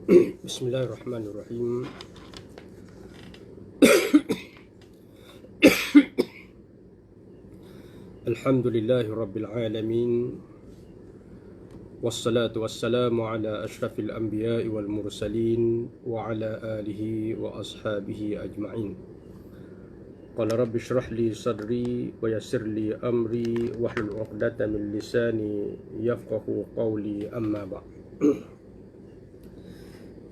Bismillahirrahmanirrahim. Alhamdulillahi Rabbil Alamin. Wassalatu wassalamu ala ashrafil anbiya'i wal mursalin wa ala alihi wa ashabihi ajma'in. Qala rabbi shrah li sadri wa yassir li amri wahlul 'uqdatam min lisani yafqahu qawli, amma ba'd.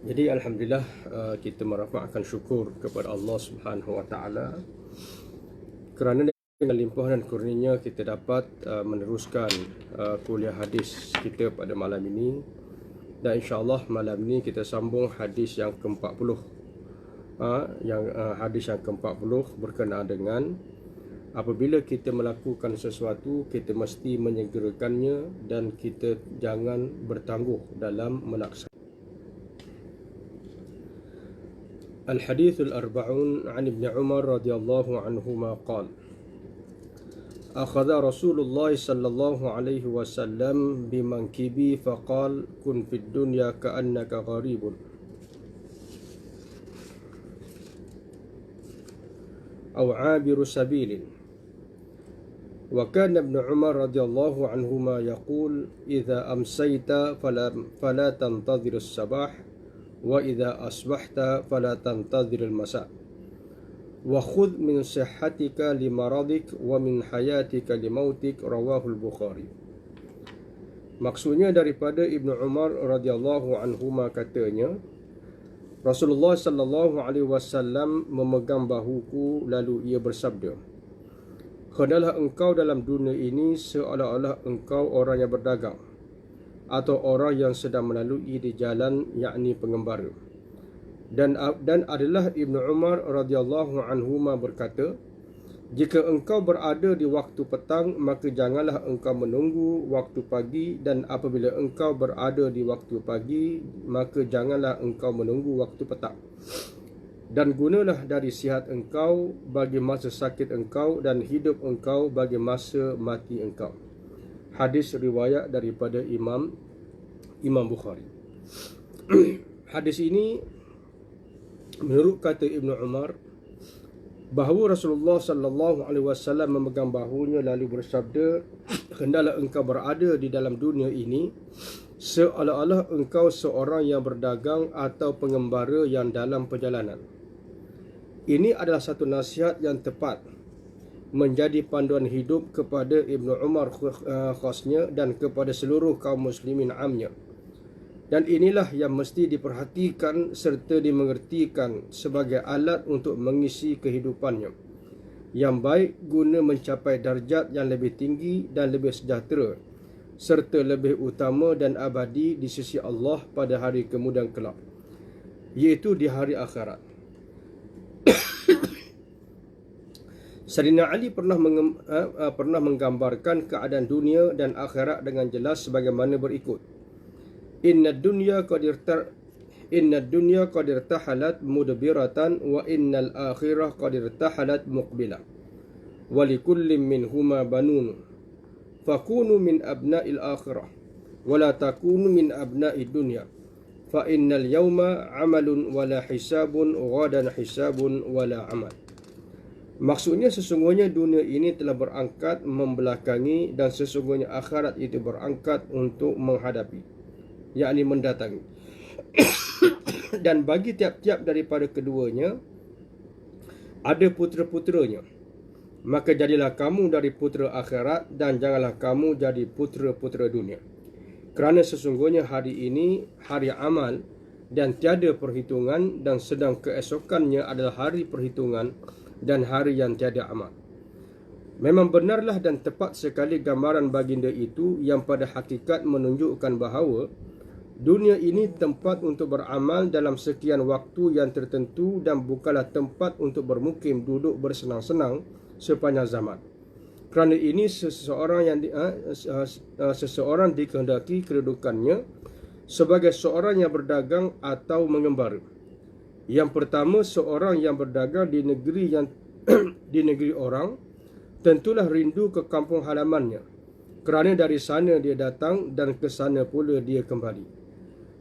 Jadi alhamdulillah, kita merafakkan syukur kepada Allah Subhanahu wa taala kerana dengan limpahan dan kurnianya kita dapat meneruskan kuliah hadis kita pada malam ini, dan insya-Allah malam ini kita sambung hadis yang ke-40. Hadis yang ke-40 berkenaan dengan apabila kita melakukan sesuatu, kita mesti menyegerakannya dan kita jangan bertangguh dalam melaksanakan. الحديث الأربعون عن ابن عمر رضي الله عنهما قال: أخذ رسول الله صلى الله عليه وسلم بمنكبي فقال: كن في الدنيا كأنك غريب أو عابر سبيل. وكان ابن عمر رضي الله عنهما يقول: إذا أمسيت فلا تنتظر الصباح وإذا أصبحت فلا تنتظر المساء وخذ من صحتك لمرضك ومن حياتك لموتك. رواه البخاري. Maksudnya daripada Ibnu Umar radhiyallahu anhuma katanya, Rasulullah sallallahu alaihi wasallam memegang bahuku lalu ia bersabda, "Hendalah engkau dalam dunia ini seolah-olah engkau orang yang berdagang atau orang yang sedang melalui di jalan, yakni pengembara." Dan adalah Ibnu Umar radhiyallahu anhuma berkata, "Jika engkau berada di waktu petang, maka janganlah engkau menunggu waktu pagi, dan apabila engkau berada di waktu pagi, maka janganlah engkau menunggu waktu petang. Dan gunalah dari sihat engkau bagi masa sakit engkau, dan hidup engkau bagi masa mati engkau." Hadis riwayat daripada Imam Bukhari. Hadis ini menurut kata Ibnu Umar bahawa Rasulullah sallallahu alaihi wasallam memegang bahunya lalu bersabda, "Hendaklah engkau berada di dalam dunia ini seolah-olah engkau seorang yang berdagang atau pengembara yang dalam perjalanan." Ini adalah satu nasihat yang tepat, menjadi panduan hidup kepada Ibnu Umar khasnya dan kepada seluruh kaum muslimin amnya. Dan inilah yang mesti diperhatikan serta dimengertikan sebagai alat untuk mengisi kehidupannya yang baik guna mencapai darjat yang lebih tinggi dan lebih sejahtera serta lebih utama dan abadi di sisi Allah pada hari kemudian kelak, iaitu di hari akhirat. Sayyidina Ali pernah menggambarkan keadaan dunia dan akhirat dengan jelas sebagaimana berikut: Inna dunya qad irtahalat mudbiratan wa innal akhirah qad irtahalat muqbilah wa likullin minhuma banun fakunu min abna'il akhirah wa la takunu min abna'id dunya fa innal yawma amalun wa la hisabun ghadan hisabun wa la amal. Maksudnya sesungguhnya dunia ini telah berangkat membelakangi dan sesungguhnya akhirat itu berangkat untuk menghadapi, yakni mendatangi. Dan bagi tiap-tiap daripada keduanya ada putera-puteranya. Maka jadilah kamu dari putera akhirat dan janganlah kamu jadi putera-putera dunia. Kerana sesungguhnya hari ini hari amal dan tiada perhitungan, dan sedang keesokannya adalah hari perhitungan dan hari yang tiada amal. Memang benarlah dan tepat sekali gambaran baginda itu yang pada hakikat menunjukkan bahawa dunia ini tempat untuk beramal dalam sekian waktu yang tertentu dan bukanlah tempat untuk bermukim duduk bersenang-senang sepanjang zaman. Kerana ini seseorang dikehendaki kedudukannya sebagai seorang yang berdagang atau mengembara. Yang pertama, seorang yang berdagang di negeri orang tentulah rindu ke kampung halamannya, kerana dari sana dia datang dan ke sana pula dia kembali.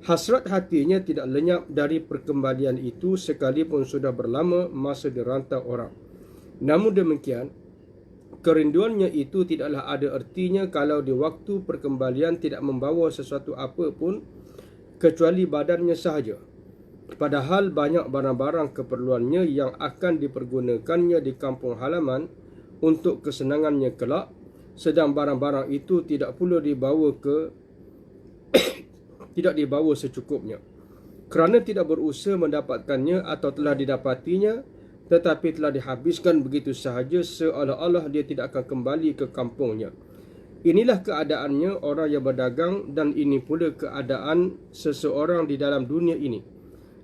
Hasrat hatinya tidak lenyap dari perkembalian itu sekalipun sudah berlama masa dirantau orang. Namun demikian, kerinduannya itu tidaklah ada artinya kalau di waktu perkembalian tidak membawa sesuatu apa pun kecuali badannya sahaja. Padahal banyak barang-barang keperluannya yang akan dipergunakannya di kampung halaman untuk kesenangannya kelak, sedang barang-barang itu tidak dibawa secukupnya. Kerana tidak berusaha mendapatkannya atau telah didapatinya, tetapi telah dihabiskan begitu sahaja seolah-olah dia tidak akan kembali ke kampungnya. Inilah keadaannya orang yang berdagang, dan ini pula keadaan seseorang di dalam dunia ini,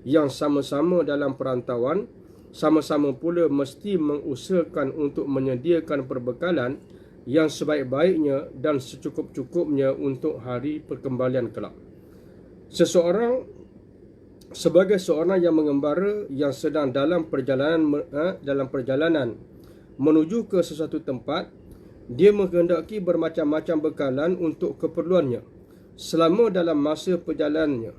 yang sama-sama dalam perantauan, sama-sama pula mesti mengusahakan untuk menyediakan perbekalan yang sebaik-baiknya dan secukup-cukupnya untuk hari perkembalian kelak. Sebagai seorang yang mengembara yang sedang dalam perjalanan menuju ke sesuatu tempat, dia menghendaki bermacam-macam bekalan untuk keperluannya. Selama dalam masa perjalanannya,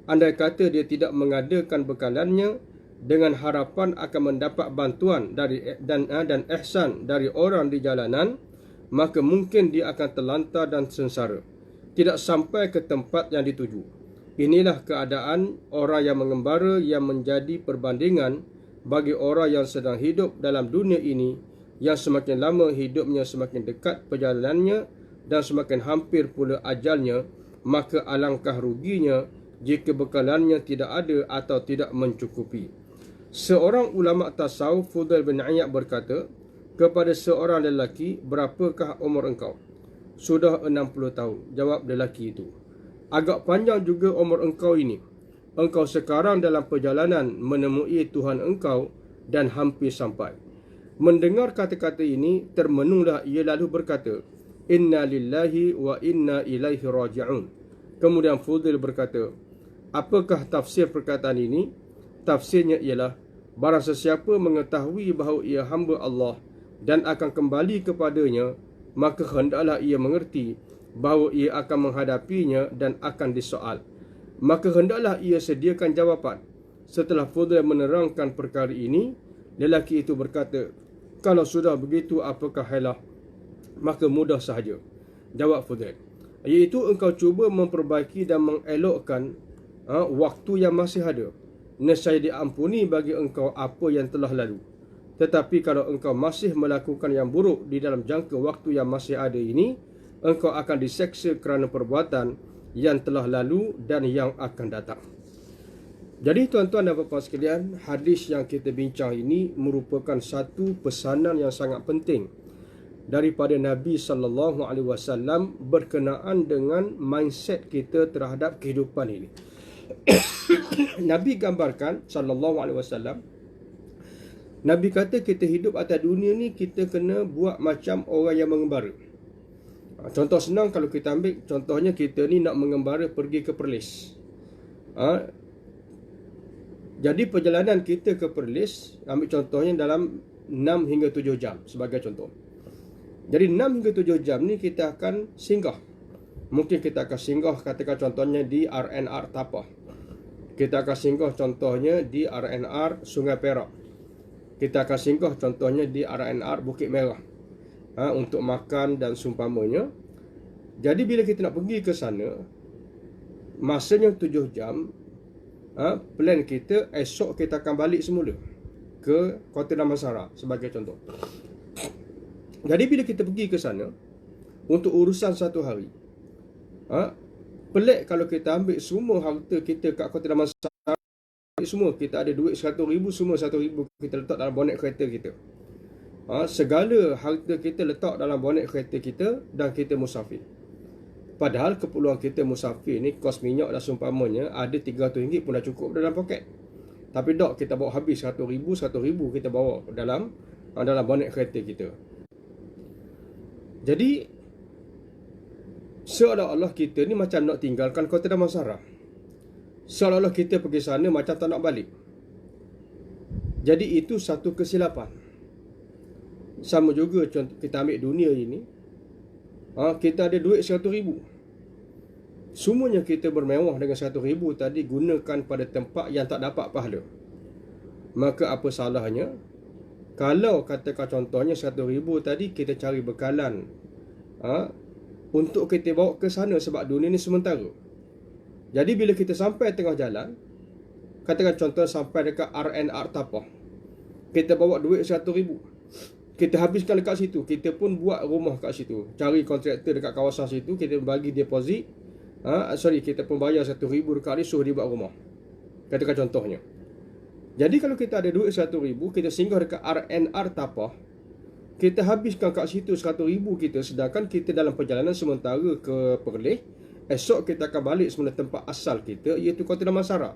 andai kata dia tidak mengadakan bekalannya dengan harapan akan mendapat bantuan dan ihsan dari orang di jalanan, maka mungkin dia akan terlantar dan sengsara, tidak sampai ke tempat yang dituju. Inilah keadaan orang yang mengembara yang menjadi perbandingan bagi orang yang sedang hidup dalam dunia ini, yang semakin lama hidupnya semakin dekat perjalanannya dan semakin hampir pula ajalnya, maka alangkah ruginya jika bekalannya tidak ada atau tidak mencukupi. Seorang ulama tasawuf, Fudail bin Iyad, berkata kepada seorang lelaki, "Berapakah umur engkau?" "Sudah 60 tahun," jawab lelaki itu. "Agak panjang juga umur engkau ini. Engkau sekarang dalam perjalanan menemui Tuhan engkau dan hampir sampai." Mendengar kata-kata ini, termenunglah ia lalu berkata, "Inna lillahi wa inna ilaihi raji'un." Kemudian Fudail berkata, "Apakah tafsir perkataan ini?" Tafsirnya ialah, barang sesiapa mengetahui bahawa ia hamba Allah dan akan kembali kepadanya, maka hendaklah ia mengerti bahawa ia akan menghadapinya dan akan disoal. Maka hendaklah ia sediakan jawapan. Setelah Fudail menerangkan perkara ini, lelaki itu berkata, "Kalau sudah begitu, apakah halah? Maka mudah sahaja," jawab Fudail, "iaitu engkau cuba memperbaiki dan mengelokkan waktu yang masih ada. Nescaya diampuni bagi engkau apa yang telah lalu. Tetapi kalau engkau masih melakukan yang buruk di dalam jangka waktu yang masih ada ini, engkau akan diseksa kerana perbuatan yang telah lalu dan yang akan datang." Jadi tuan-tuan dan puan-puan sekalian, hadis yang kita bincang ini merupakan satu pesanan yang sangat penting daripada Nabi SAW berkenaan dengan mindset kita terhadap kehidupan ini. Nabi gambarkan SAW, Nabi kata kita hidup atas dunia ni, kita kena buat macam orang yang mengembara. Contoh senang kalau kita ambil, contohnya kita ni nak mengembara pergi ke Perlis. Jadi perjalanan kita ke Perlis, ambil contohnya dalam 6 hingga 7 jam sebagai contoh. Jadi 6 hingga 7 jam ni kita akan singgah. Mungkin kita akan singgah, katakan contohnya di RNR Tapah. Kita akan singgah contohnya di RNR Sungai Perak. Kita akan singgah contohnya di RNR Bukit Merah untuk makan dan seumpamanya. Jadi bila kita nak pergi ke sana, masanya 7 jam, plan kita esok kita akan balik semula ke Kota Damansara sebagai contoh. Jadi bila kita pergi ke sana untuk urusan satu hari, pelik kalau kita ambil semua harta kita kat Kota Damansara, semua kita ada duit 100,000, semua 100,000 kita letak dalam bonet kereta kita. Segala harta kita letak dalam bonet kereta kita dan kita musafir. Padahal keperluan kita musafir ni, kos minyak dan seumpamanya, ada RM300 pun dah cukup dalam poket. Tapi dok, kita bawa habis 100,000 kita bawa dalam bonet kereta kita. Jadi seolah-olah kita ni macam nak tinggalkan Kota Damansara. Seolah-olah kita pergi sana macam tak nak balik. Jadi itu satu kesilapan. Sama juga contoh kita ambil dunia ini. Kita ada duit 100,000. semuanya kita bermewah dengan 100,000 tadi gunakan pada tempat yang tak dapat pahala. Maka apa salahnya kalau katakan contohnya 100,000 tadi kita cari bekalan untuk kita bawa ke sana, sebab dunia ni sementara. Jadi bila kita sampai tengah jalan, katakan contoh sampai dekat RNR Tapah, kita bawa duit 100,000, kita habiskan dekat situ, kita pun buat rumah kat situ, cari kontraktor dekat kawasan situ, kita bagi deposit, kita pun bayar 100,000 dekat dia, suruh dia buat rumah. Katakan contohnya. Jadi kalau kita ada duit 100,000, kita singgah dekat RNR Tapah, kita habiskan kat situ 100,000 kita, sedangkan kita dalam perjalanan sementara ke Perlis, esok kita akan balik semula tempat asal kita, iaitu Kota Damansara.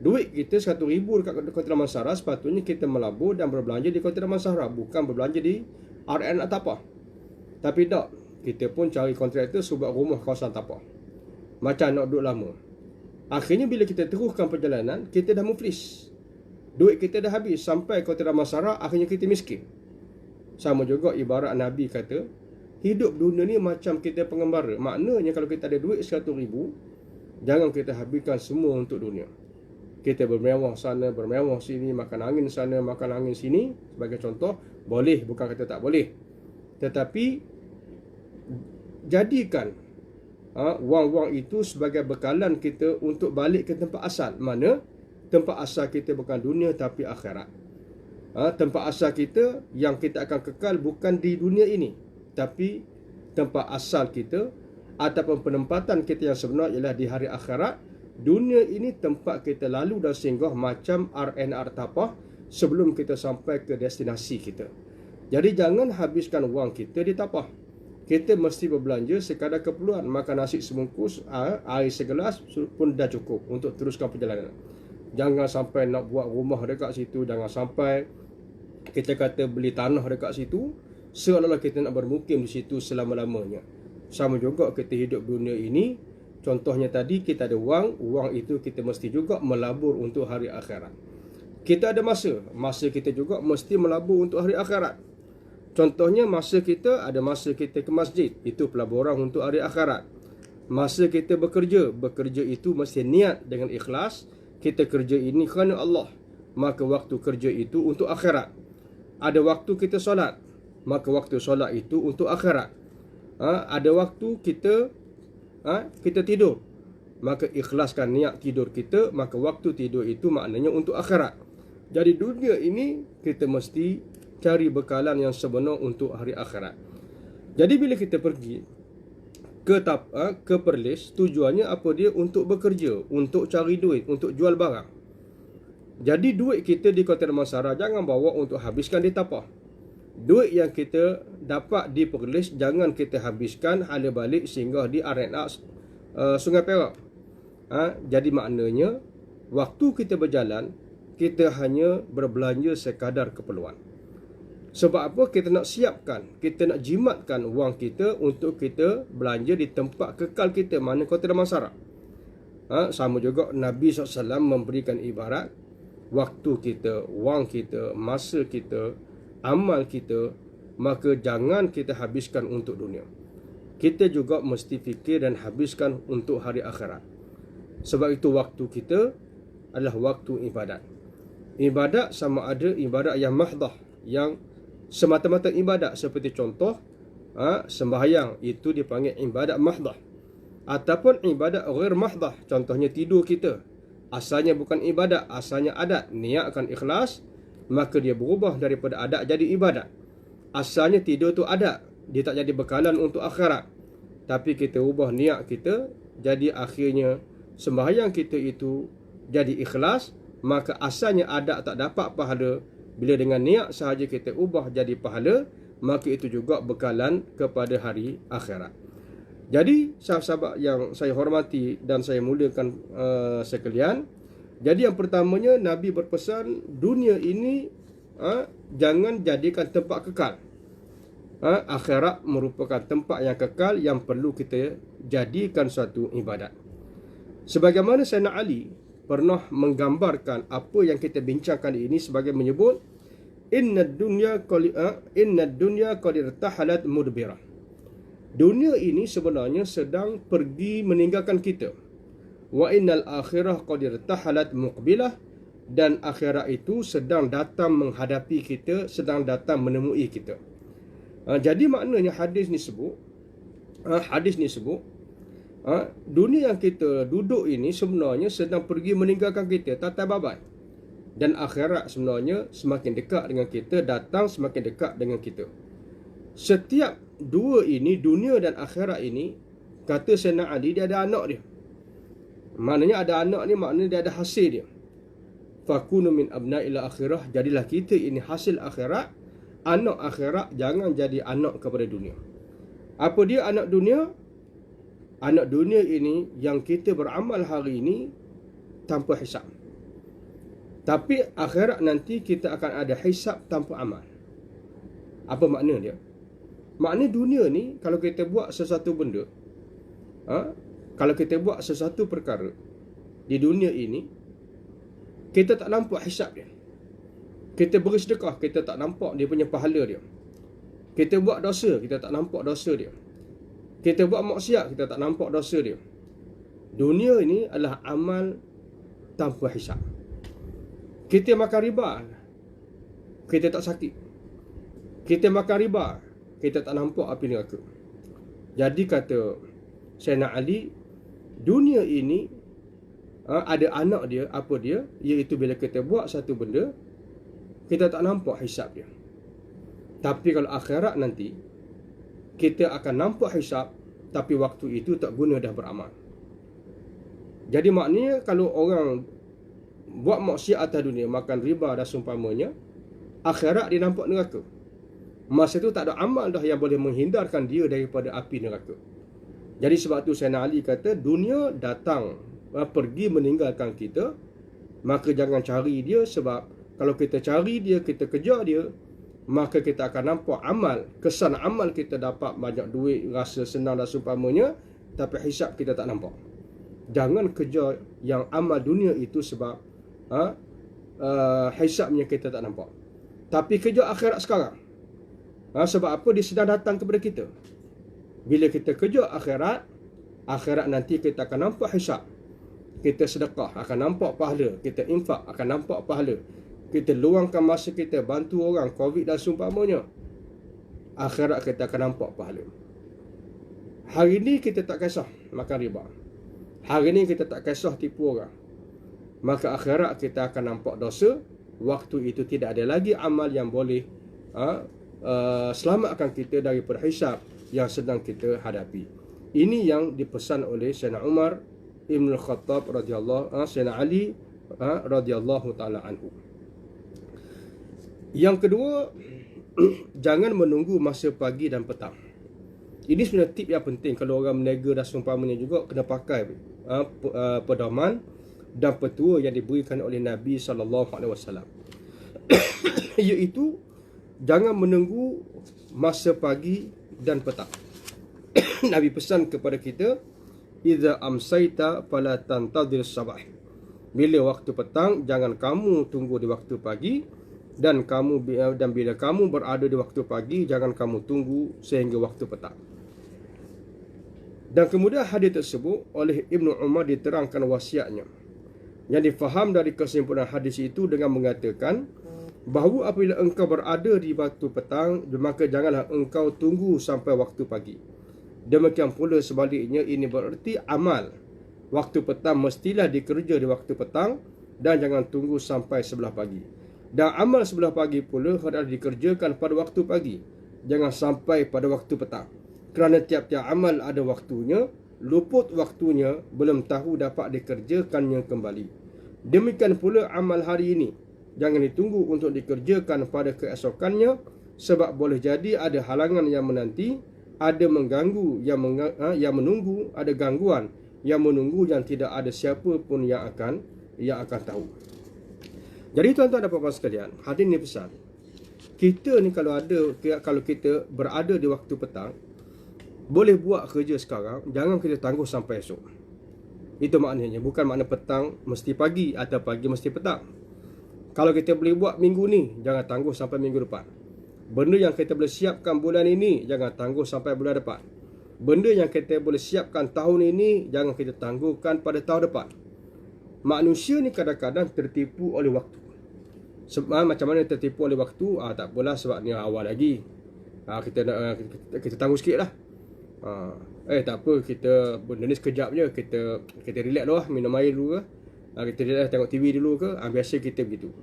Duit kita 100,000 dekat Kota Damansara, sepatutnya kita melabur dan berbelanja di Kota Damansara, bukan berbelanja di RNR Tapah. Tapi tak, kita pun cari kontraktor suruh buat rumah kawasan Tapah, macam nak duduk lama. Akhirnya bila kita teruskan perjalanan, kita dah muflis, duit kita dah habis, sampai Kota Damansara akhirnya kita miskin. Sama juga ibarat Nabi kata, hidup dunia ni macam kita pengembara. Maknanya kalau kita ada duit 100,000, jangan kita habiskan semua untuk dunia. Kita bermewah sana, bermewah sini, makan angin sana, makan angin sini. Sebagai contoh, boleh, bukan kata tak boleh. Tetapi jadikan wang-wang itu sebagai bekalan kita untuk balik ke tempat asal. Mana tempat asal kita bukan dunia tapi akhirat. Tempat asal kita yang kita akan kekal bukan di dunia ini, tapi tempat asal kita ataupun penempatan kita yang sebenar ialah di hari akhirat. Dunia ini tempat kita lalu dan singgah macam RNR Tapah sebelum kita sampai ke destinasi kita. Jadi jangan habiskan wang kita di Tapah. Kita mesti berbelanja sekadar keperluan. Makan nasi sebungkus, air segelas pun dah cukup untuk teruskan perjalanan. Jangan sampai nak buat rumah dekat situ. Jangan sampai kita kata beli tanah dekat situ, seolah-olah kita nak bermukim di situ selama-lamanya. Sama juga kita hidup dunia ini. Contohnya tadi, kita ada wang itu kita mesti juga melabur untuk hari akhirat. Kita ada masa kita juga mesti melabur untuk hari akhirat. Contohnya masa kita ke masjid, itu pelaburan untuk hari akhirat. Masa kita bekerja itu mesti niat dengan ikhlas, kita kerja ini kerana Allah, maka waktu kerja itu untuk akhirat. Ada waktu kita solat, maka waktu solat itu untuk akhirat. Ada waktu kita tidur, maka ikhlaskan niat tidur kita, maka waktu tidur itu maknanya untuk akhirat. Jadi dunia ini kita mesti cari bekalan yang sebenar untuk hari akhirat. Jadi bila kita pergi ke Perlis, tujuannya apa dia? Untuk bekerja, untuk cari duit, untuk jual barang. Jadi duit kita di Kota Damansara jangan bawa untuk habiskan di Tapah. Duit yang kita dapat di Perlis jangan kita habiskan hala balik singgah di RNR Sungai Perak. Jadi maknanya waktu kita berjalan, kita hanya berbelanja sekadar keperluan. Sebab apa? Kita nak siapkan, kita nak jimatkan wang kita untuk kita belanja di tempat kekal kita, mana Kota Damansara. Sama juga Nabi SAW memberikan ibarat, waktu kita, wang kita, masa kita, amal kita, maka jangan kita habiskan untuk dunia. Kita juga mesti fikir dan habiskan untuk hari akhirat. Sebab itu waktu kita adalah waktu ibadat. Ibadat sama ada ibadat yang mahdah, yang semata-mata ibadat. Seperti contoh, sembahyang itu dipanggil ibadat mahdah. Ataupun ibadat ghair mahdah, contohnya tidur kita, asalnya bukan ibadat, asalnya adat. Niatkan ikhlas, maka dia berubah daripada adat jadi ibadat. Asalnya tidur tu adat, dia tak jadi bekalan untuk akhirat. Tapi kita ubah niat kita, jadi akhirnya sembahyang kita itu jadi ikhlas, maka asalnya adat tak dapat pahala. Bila dengan niat sahaja kita ubah jadi pahala, maka itu juga bekalan kepada hari akhirat. Jadi sahabat-sahabat yang saya hormati dan saya muliakan sekalian, jadi yang pertamanya Nabi berpesan, dunia ini jangan jadikan tempat kekal. Akhirat merupakan tempat yang kekal yang perlu kita jadikan suatu ibadat. Sebagaimana Sayyidina Ali pernah menggambarkan apa yang kita bincangkan ini sebagai menyebut, inna dunya qad irtahalat mudbirah. Dunia ini sebenarnya sedang pergi meninggalkan kita. Wa innal akhirah qad irtahalat muqbilah, dan akhirat itu sedang datang menghadapi kita, sedang datang menemui kita. Jadi maknanya hadis ni sebut, dunia yang kita duduk ini sebenarnya sedang pergi meninggalkan kita, tata babai. Dan akhirat sebenarnya semakin dekat dengan kita, datang semakin dekat dengan kita. Setiap dua ini, dunia dan akhirat ini, kata Sayyidina Ali, dia ada anak dia. Maknanya ada anak ni, maknanya dia ada hasil dia. Fakunu min abna'il akhirah, jadilah kita ini hasil akhirat. Anak akhirat, jangan jadi anak kepada dunia. Apa dia anak dunia? Anak dunia ini yang kita beramal hari ini tanpa hisap. Tapi akhirat nanti kita akan ada hisap tanpa amal. Apa makna dia? Makna dunia ni, kalau kita buat sesuatu benda, kalau kita buat sesuatu perkara di dunia ini, kita tak nampak hisap dia. Kita beri sedekah, kita tak nampak dia punya pahala dia. Kita buat dosa, kita tak nampak dosa dia. Kita buat maksiat, kita tak nampak dosa dia. Dunia ini adalah amal tanpa hisap. Kita makan riba, kita tak sakit. Kita makan riba, kita tak nampak api neraka. Jadi kata Sayyidina Ali, dunia ini ada anak dia, apa dia? Iaitu bila kita buat satu benda, kita tak nampak hisap dia. Tapi kalau akhirat nanti, kita akan nampak hisap, tapi waktu itu tak guna dah beramal. Jadi maknanya kalau orang buat maksiat atas dunia, makan riba dan seumpamanya, akhirat dia nampak neraka. Masa itu tak ada amal dah yang boleh menghindarkan dia daripada api neraka. Jadi sebab tu Sayyidina Ali kata, dunia datang, pergi meninggalkan kita, maka jangan cari dia. Sebab kalau kita cari dia, kita kejar dia, maka kita akan nampak amal, kesan amal kita dapat banyak duit, rasa senang dan seumpamanya, tapi hisap kita tak nampak. Jangan kejar yang amal dunia itu sebab hisapnya kita tak nampak. Tapi kejar akhirat sekarang. Sebab apa? Dia sedang datang kepada kita. Bila kita kejar akhirat, akhirat nanti kita akan nampak hisap. Kita sedekah, akan nampak pahala. Kita infak, akan nampak pahala. Kita luangkan masa kita bantu orang, COVID dan seumpamanya, akhirat kita akan nampak pahala. Hari ini kita tak kisah makan riba. Hari ini kita tak kisah tipu orang. Maka akhirat kita akan nampak dosa. Waktu itu tidak ada lagi amal yang boleh selamatkan kita daripada hisab yang sedang kita hadapi. Ini yang dipesan oleh Sayyidina Umar Ibn Khattab radhiyallahu Sayyidina Ali radhiyallahu ta'ala anhu. Yang kedua, jangan menunggu masa pagi dan petang. Ini sebenarnya tip yang penting kalau orang berniaga dan seumpamanya juga, kena pakai pedoman dan petua yang diberikan oleh Nabi SAW. Iaitu jangan menunggu masa pagi dan petang. Nabi pesan kepada kita, "Idza amsayta fala tantadhir sabah." Bila waktu petang, jangan kamu tunggu di waktu pagi, dan bila kamu berada di waktu pagi, jangan kamu tunggu sehingga waktu petang. Dan kemudian hadis tersebut oleh Ibnu Umar diterangkan wasiatnya. Yang difaham dari kesimpulan hadis itu dengan mengatakan bahawa apabila engkau berada di waktu petang, maka janganlah engkau tunggu sampai waktu pagi. Demikian pula sebaliknya, ini bererti amal waktu petang mestilah dikerja di waktu petang dan jangan tunggu sampai sebelah pagi. Dan amal sebelah pagi pula hendaklah dikerjakan pada waktu pagi, jangan sampai pada waktu petang. Kerana tiap-tiap amal ada waktunya, luput waktunya, belum tahu dapat dikerjakannya kembali. Demikian pula amal hari ini, jangan ditunggu untuk dikerjakan pada keesokannya, sebab boleh jadi ada halangan yang menanti, ada mengganggu yang menunggu, ada gangguan yang menunggu yang tidak ada siapa pun yang akan tahu. Jadi tuan-tuan dan puan-puan sekalian, hadis ni pesan kita ni kalau kita berada di waktu petang, boleh buat kerja sekarang, jangan kita tangguh sampai esok. Itu maknanya, bukan makna petang mesti pagi atau pagi mesti petang. Kalau kita boleh buat minggu ni, jangan tangguh sampai minggu depan. Benda yang kita boleh siapkan bulan ini, jangan tangguh sampai bulan depan. Benda yang kita boleh siapkan tahun ini, jangan kita tangguhkan pada tahun depan. Manusia ni kadang-kadang tertipu oleh waktu. Macam mana tertipu oleh waktu? Tak apalah, sebab ni awal lagi. Kita tangguh sikit lah. Tak apa, kita benda ni sekejap je. Kita relax dulu lah, minum air dulu ke. Kita relax tengok TV dulu ke. Biasa kita begitu.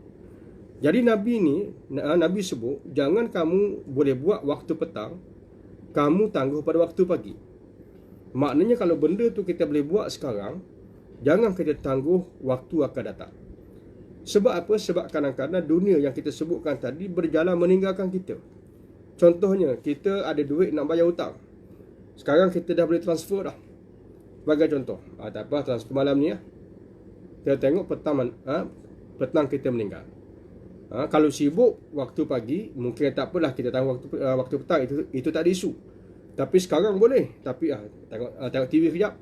Jadi Nabi sebut, jangan kamu boleh buat waktu petang, kamu tangguh pada waktu pagi. Maknanya kalau benda tu kita boleh buat sekarang, jangan kita tangguh waktu akan datang. Sebab apa? Sebab kadang-kadang dunia yang kita sebutkan tadi berjalan meninggalkan kita. Contohnya, kita ada duit nak bayar hutang. Sekarang kita dah boleh transfer dah. Sebagai contoh. Tak apa, transfer malam ni lah. Kita tengok petang kita meninggal. Kalau sibuk waktu pagi, mungkin tak apalah, kita tahu waktu petang itu tak ada isu. Tapi sekarang boleh. Tapi tengok TV sekejap.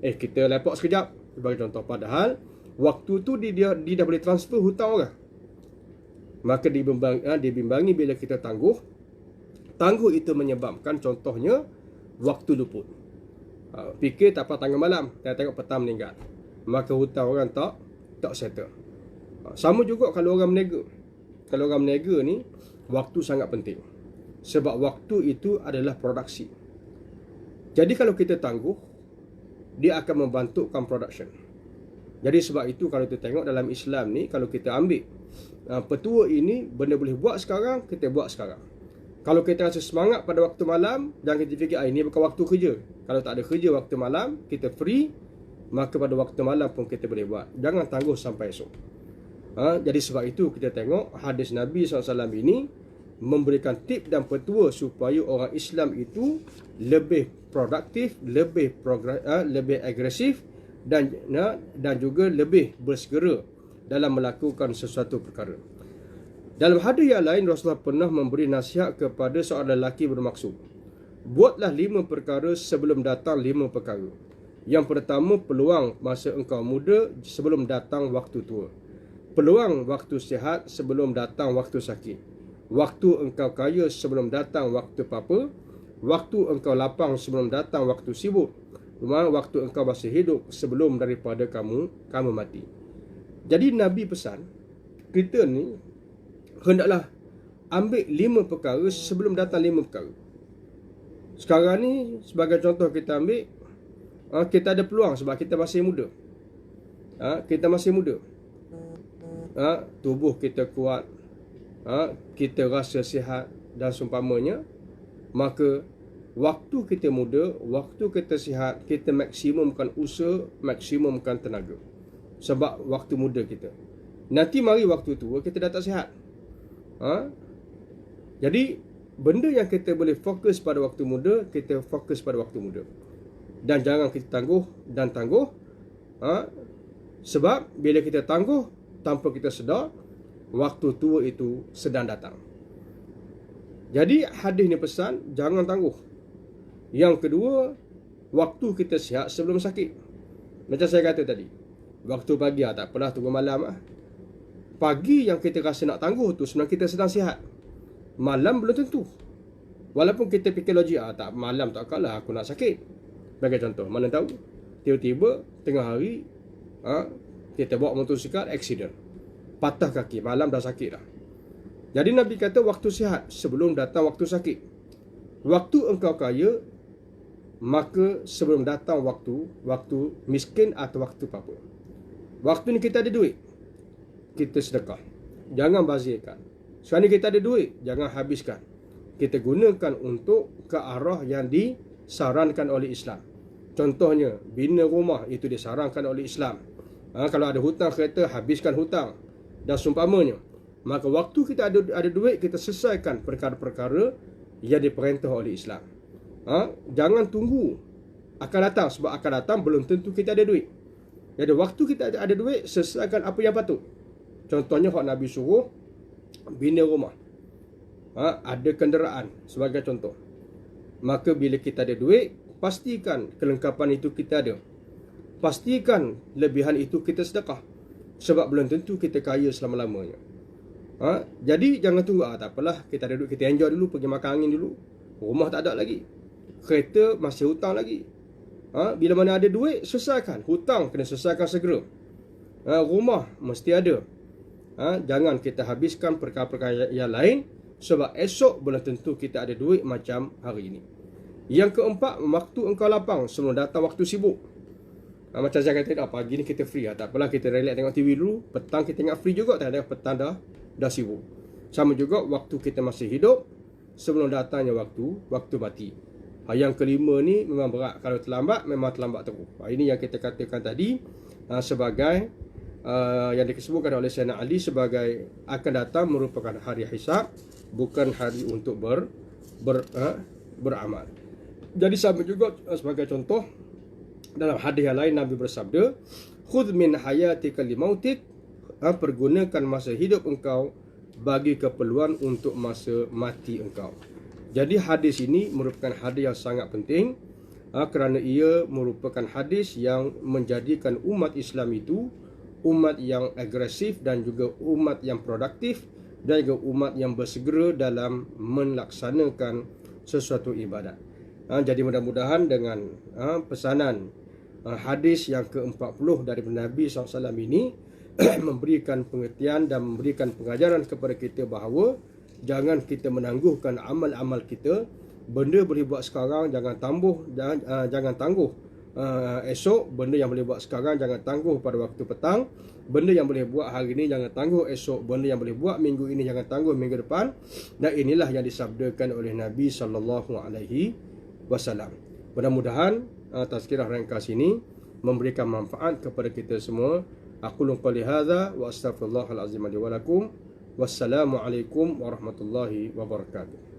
Kita lepak sekejap. Sebagai contoh. Padahal waktu tu dia dah boleh transfer hutang orang. Maka dibimbangi bila kita tangguh. Tangguh itu menyebabkan contohnya waktu luput. Fikir tak apa tangguh malam, kita tengok petang meninggal. Maka hutang orang tak settle. Sama juga kalau orang berniaga. Kalau orang berniaga ni, waktu sangat penting. Sebab waktu itu adalah produksi. Jadi kalau kita tangguh, dia akan membantukan production. Jadi sebab itu kalau kita tengok dalam Islam ni, kalau kita ambil petua ini, benda boleh buat sekarang, kita buat sekarang. Kalau kita rasa semangat pada waktu malam, jangan kita fikir ini bukan waktu kerja. Kalau tak ada kerja waktu malam, kita free, maka pada waktu malam pun kita boleh buat. Jangan tangguh sampai esok. Jadi sebab itu kita tengok hadis Nabi SAW ini memberikan tip dan petua supaya orang Islam itu lebih produktif, lebih agresif dan juga lebih bersegera dalam melakukan sesuatu perkara. Dalam hadis yang lain, Rasulullah pernah memberi nasihat kepada seorang lelaki bermaksud, buatlah 5 perkara sebelum datang 5 perkara. Yang pertama, peluang masa engkau muda sebelum datang waktu tua. Peluang waktu sihat sebelum datang waktu sakit. Waktu engkau kaya sebelum datang waktu papa. Waktu engkau lapang sebelum datang waktu sibuk. Waktu engkau masih hidup sebelum daripada kamu mati. Jadi Nabi pesan, kita ni hendaklah ambil 5 perkara sebelum datang 5 perkara. Sekarang ni sebagai contoh kita ambil, kita ada peluang sebab kita masih muda. Kita masih muda. Tubuh kita kuat, kita rasa sihat dan seumpamanya. Maka waktu kita muda, waktu kita sihat, kita maksimumkan usaha, maksimumkan tenaga. Sebab waktu muda kita. Nanti mari waktu tua kita dah tak sihat. Jadi benda yang kita boleh fokus pada waktu muda, kita fokus pada waktu muda. Dan jangan kita tangguh. Sebab bila kita tangguh tanpa kita sedar, waktu tua itu sedang datang. Jadi hadis ni pesan, jangan tangguh. Yang kedua, waktu kita sihat sebelum sakit. Macam saya kata tadi, waktu pagi tak apalah, tunggu malam. Pagi yang kita rasa nak tangguh tu sebenarnya kita sedang sihat. Malam belum tentu. Walaupun kita fikir logik, tak malam tak kalah aku nak sakit. Bagi contoh, mana tahu tiba-tiba tengah hari kita bawa motosikal, accident, patah kaki, malam dah sakit dah. Jadi Nabi kata waktu sihat sebelum datang waktu sakit. Waktu engkau kaya, maka sebelum datang waktu miskin atau waktu apa. Waktu ni kita ada duit, kita sedekah, jangan bazirkan. Sekarang ni kita ada duit, jangan habiskan. Kita gunakan untuk ke arah yang disarankan oleh Islam. Contohnya, bina rumah, itu disarankan oleh Islam. Kalau ada hutang kereta, habiskan hutang dan seumpamanya. Maka waktu kita ada duit, kita selesaikan perkara-perkara yang diperintah oleh Islam. Jangan tunggu akan datang, sebab akan datang belum tentu kita ada duit. Jadi waktu kita ada duit, selesaikan apa yang patut. Contohnya hak Nabi suruh bina rumah, ada kenderaan sebagai contoh. Maka bila kita ada duit, pastikan kelengkapan itu kita ada. Pastikan lebihan itu kita sedekah. Sebab belum tentu kita kaya selama-lamanya. Jadi jangan tunggu, tak apalah, kita ada duit, kita enjoy dulu, pergi makan angin dulu. Rumah tak ada lagi. kereta masih hutang lagi. Bila mana ada duit, selesaikan. Hutang kena selesaikan segera. Rumah mesti ada. Jangan kita habiskan perkara-perkara yang lain, sebab esok belum tentu kita ada duit macam hari ini. Yang keempat, waktu engkau lapang sebelum datang waktu sibuk. Macam saya kata, pagi ni kita free. Tak apalah, kita relax tengok TV dulu. Petang kita ingat free juga. Tak ada, petang dah sibuk. Sama juga waktu kita masih hidup sebelum datangnya waktu mati. Yang kelima ni memang berat. Kalau terlambat, memang terlambat terus. Ini yang kita katakan tadi sebagai yang disebutkan oleh Sayyidina Ali sebagai akan datang merupakan hari hisab, bukan hari untuk beramal. Jadi sama juga sebagai contoh, dalam hadis yang lain Nabi bersabda, khudh min hayatika li mautik, pergunakan masa hidup engkau bagi keperluan untuk masa mati engkau. Jadi hadis ini merupakan hadis yang sangat penting kerana ia merupakan hadis yang menjadikan umat Islam itu umat yang agresif dan juga umat yang produktif dan juga umat yang bersegera dalam melaksanakan sesuatu ibadat. Jadi mudah-mudahan dengan pesanan hadis yang ke-40 dari Nabi SAW ini memberikan pengertian dan memberikan pengajaran kepada kita bahawa jangan kita menangguhkan amal-amal kita. Benda boleh buat sekarang, jangan tangguh esok. Benda yang boleh buat sekarang, jangan tangguh pada waktu petang. Benda yang boleh buat hari ini, jangan tangguh esok. Benda yang boleh buat minggu ini, jangan tangguh minggu depan. Dan inilah yang disabdakan oleh Nabi SAW. Mudah-mudahan tazkirah ringkas ini memberikan manfaat kepada kita semua. Aqulu qali hadza wa astaghfirullahal azim li wa lakum. Wassalamualaikum warahmatullahi wabarakatuh.